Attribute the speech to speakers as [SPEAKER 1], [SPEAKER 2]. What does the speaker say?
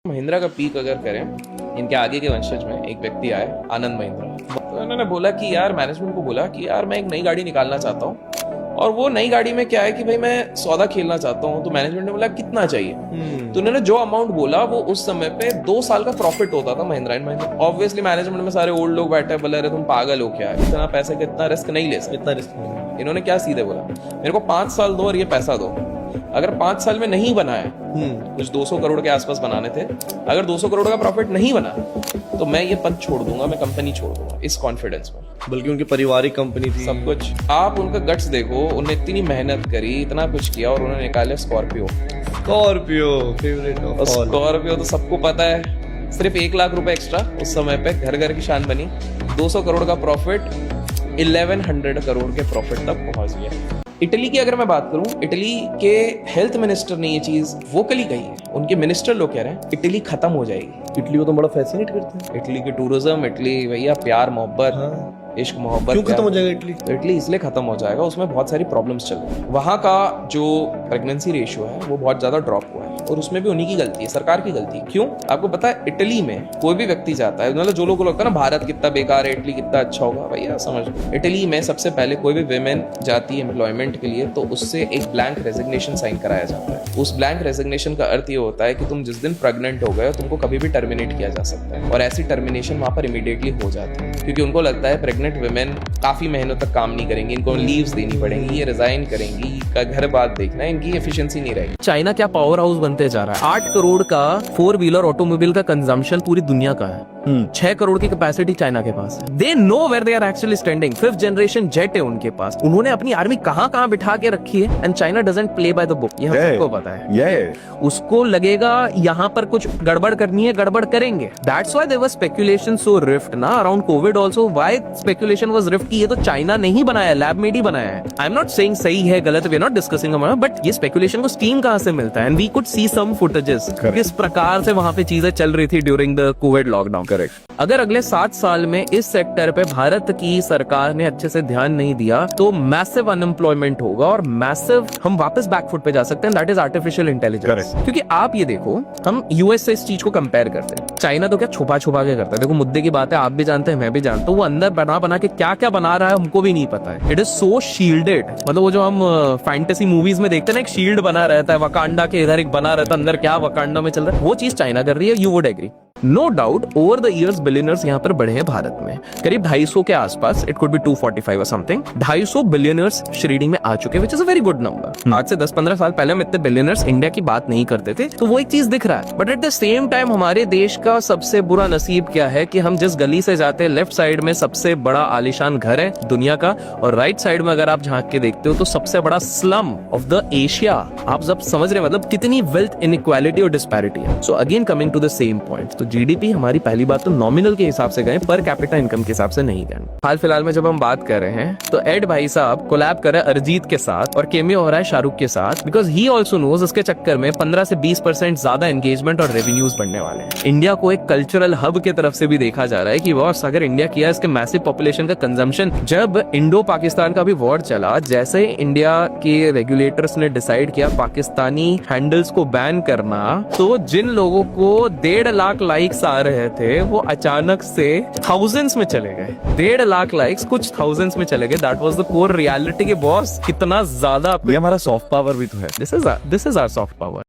[SPEAKER 1] महिंद्रा का पीक अगर करें, इनके आगे के वंशज में एक व्यक्ति आए, आनंद महिंद्रा। तो इन्होंने बोला कि यार, मैनेजमेंट को बोला कि यार मैं एक नई गाड़ी निकालना चाहता हूँ, और वो नई गाड़ी में क्या है कि भाई मैं सौदा खेलना चाहता हूँ। तो मैनेजमेंट ने बोला कितना चाहिए, तो उन्होंने जो अमाउंट बोला वो उस समय पे 2 साल का प्रॉफिट होता था Mahindra and Mahindra. Obviously management में सारे ओल्ड लोग बैठे बोले रहे तुम पागल हो क्या, इतना पैसे का इतना रिस्क नहीं ले सकते,
[SPEAKER 2] इतना रिस्क नहीं।
[SPEAKER 1] इन्होंने क्या सीधे बोला, मेरे को 5 साल दो और ये पैसा दो। अगर 5 साल में नहीं बनाया, कुछ 200 करोड़ के आसपास बनाने थे, अगर 200 करोड़ का प्रॉफिट नहीं बना तो मैं ये पद छोड़ दूंगा, मैं कंपनी छोड़ दूंगा, इस कॉन्फिडेंस में।
[SPEAKER 2] बल्कि उनकी पारिवारिक कंपनी थी,
[SPEAKER 1] सब कुछ। आप उनका गट्स देखो, उन्होंने इतनी मेहनत करी, इतना कुछ किया, और उन्होंने निकाले Scorpio.
[SPEAKER 2] Favourite of all.
[SPEAKER 1] Scorpio तो सबको पता है, सिर्फ 1 लाख रुपए एक्स्ट्रा उस समय पे घर घर की शान बनी। 200 करोड़ का प्रॉफिट 1100 करोड़ के प्रॉफिट तक पहुंच गया। इटली की अगर मैं बात करूं, इटली के हेल्थ मिनिस्टर ने ये चीज वोकली कही है। उनके मिनिस्टर लोग कह रहे हैं इटली खत्म हो जाएगी।
[SPEAKER 2] इटली को तो बड़ा फैसिनेट करते हैं।
[SPEAKER 1] इटली की टूरिज्म, इटली भैया प्यार मोहब्बत, इश्क मोहब्बत।
[SPEAKER 2] क्यों खत्म हो जाएगा इटली?
[SPEAKER 1] इटली इसलिए खत्म हो जाएगा, उसमें बहुत सारी प्रॉब्लम्स चल रही है। वहाँ का जो प्रेगनेंसी रेशियो है वो बहुत ज्यादा ड्रॉप हुआ है, और उसमें भी उन्हीं की गलती है, सरकार की गलती है। क्यों? आपको पता है, इटली में कोई भी व्यक्ति जाता है, मतलब जो लोगों को लगता है ना भारत कितना बेकार है, इटली कितना अच्छा होगा, भैया समझ लो, इटली में सबसे पहले कोई भी विमेन जाती है एम्प्लॉयमेंट के लिए तो उससे एक ब्लैंक रेजिग्नेशन साइन कराया जाता है। उस ब्लैंक रेजिग्नेशन का अर्थ ये होता है कि तुम जिस दिन प्रेग्नेंट हो गए तुमको कभी भी टर्मिनेट किया जा सकता है, और ऐसी टर्मिनेशन वहां पर इमीडिएटली हो जाती है, क्योंकि उनको लगता है प्रेग्नेंट विमेन काफी महीनों तक काम नहीं करेंगी, इनको लीव्स देनी पड़ेंगी, ये रिजाइन करेंगी, का घर बात देखना है, इनकी एफिशिएंसी नहीं रहेगी।
[SPEAKER 3] चाइना क्या पावर हाउस बनते जा रहा है। 8 करोड़ का 4 व्हीलर ऑटोमोबाइल का कंजम्पशन पूरी दुनिया का है। 6 करोड़ की कैपेसिटी चाइना के पास है। They know where they are actually standing. 5th generation jet है उनके पास। उन्होंने अपनी आर्मी कहां कहां बिठा के रखी है, and China doesn't play by the book. ये हम सबको पता है। उसको लगेगा यहाँ पर कुछ गड़बड़ करनी है, गड़बड़ करेंगे। That's why there was speculation so rift ना around COVID also. Why speculation was rift कि ये तो चाइना ने ही बनाया, लैब में ही बनाया है। आई एम नॉट सेइंग सही है गलत, we are not discussing about, but ये स्पेकुलेशन को स्टीम कहां से मिलता है, and we could see some footages किस प्रकार से वहां पे चीजें चल रही थी during the Covid lockdown. Correct. अगर अगले 7 साल में इस सेक्टर पे भारत की सरकार ने अच्छे से ध्यान नहीं दिया तो मैसिव अनएम्प्लॉयमेंट होगा, और मैसिव हम वापस बैकफुट पे जा सकते हैं। That is artificial intelligence. क्योंकि आप ये देखो, हम यूएस से इस चीज को कंपेयर करते हैं। चाइना तो क्या छुपा छुपा के करता है। देखो मुद्दे की बात है, आप भी जानते हैं, मैं भी जानता हूँ, वो अंदर बना बना के क्या क्या बना रहा है हमको भी नहीं पता है। It is so shielded. मतलब वो जो हम फैंटेसी मूवीज में देखते हैं ना, एक शील्ड बना रहता है, वकांडा के इधर एक बना रहता है, अंदर क्या वकांडा में चल रहा है, वो चीज चाइना कर रही है। You would agree? No doubt over the years billionaires यहाँ पर बढ़े हैं भारत में, करीब 250 के आसपास। इट कुड बी 245 और समथिंग। 250 बिलियनर्स श्रेणी में आ चुके, which is a very good number. आज से 10-15 साल पहले हम इतने बिलियनर्स इंडिया की बात नहीं करते थे, तो वो एक चीज दिख रहा है। But at the same time हमारे देश का सबसे बुरा नसीब क्या है कि हम जिस गली से जाते हैं, लेफ्ट साइड में सबसे बड़ा आलीशान घर है दुनिया का, और राइट साइड में अगर आप झांक के देखते हो तो सबसे बड़ा स्लम ऑफ द एशिया। आप जब समझ रहे हैं मतलब कितनी वेल्थ इनइक्वालिटी और डिस्पैरिटी है। So again coming to the same point, तो जीडीपी हमारी पहली बात तो नॉमिनल के हिसाब से गए, पर कैपिटा इनकम के हिसाब से नहीं गए। हाल फिलहाल में जब हम बात कर रहे हैं तो एड भाई साहब कोलैब कर रहे हैं अरिजीत के साथ, और केमियो हो रहा है शाहरुख के साथ, बिकॉज ही ऑल्सो नोज इसके चक्कर में 15 से 20% ज्यादा एंगेजमेंट और रेवेन्यूज बढ़ने वाले हैं। इंडिया को एक कल्चरल हब के तरफ से भी देखा जा रहा है कि बॉस अगर इंडिया किया इसके मैसिव पॉपुलेशन का कंजम्पशन। जब इंडो पाकिस्तान का भी वॉर चला, जैसे इंडिया के रेगुलेटर्स ने डिसाइड किया पाकिस्तानी हैंडल्स को बैन करना, तो जिन लोगों को 1.5 लाख लाइक्स आ रहे थे वो अचानक से थाउजेंड्स में चले गए। 1.5 लाख लाइक्स कुछ थाउजेंड्स में चले गए। That was the core reality के बॉस कितना ज्यादा।
[SPEAKER 4] ये हमारा सॉफ्ट पावर भी तो है।
[SPEAKER 3] This is our soft power.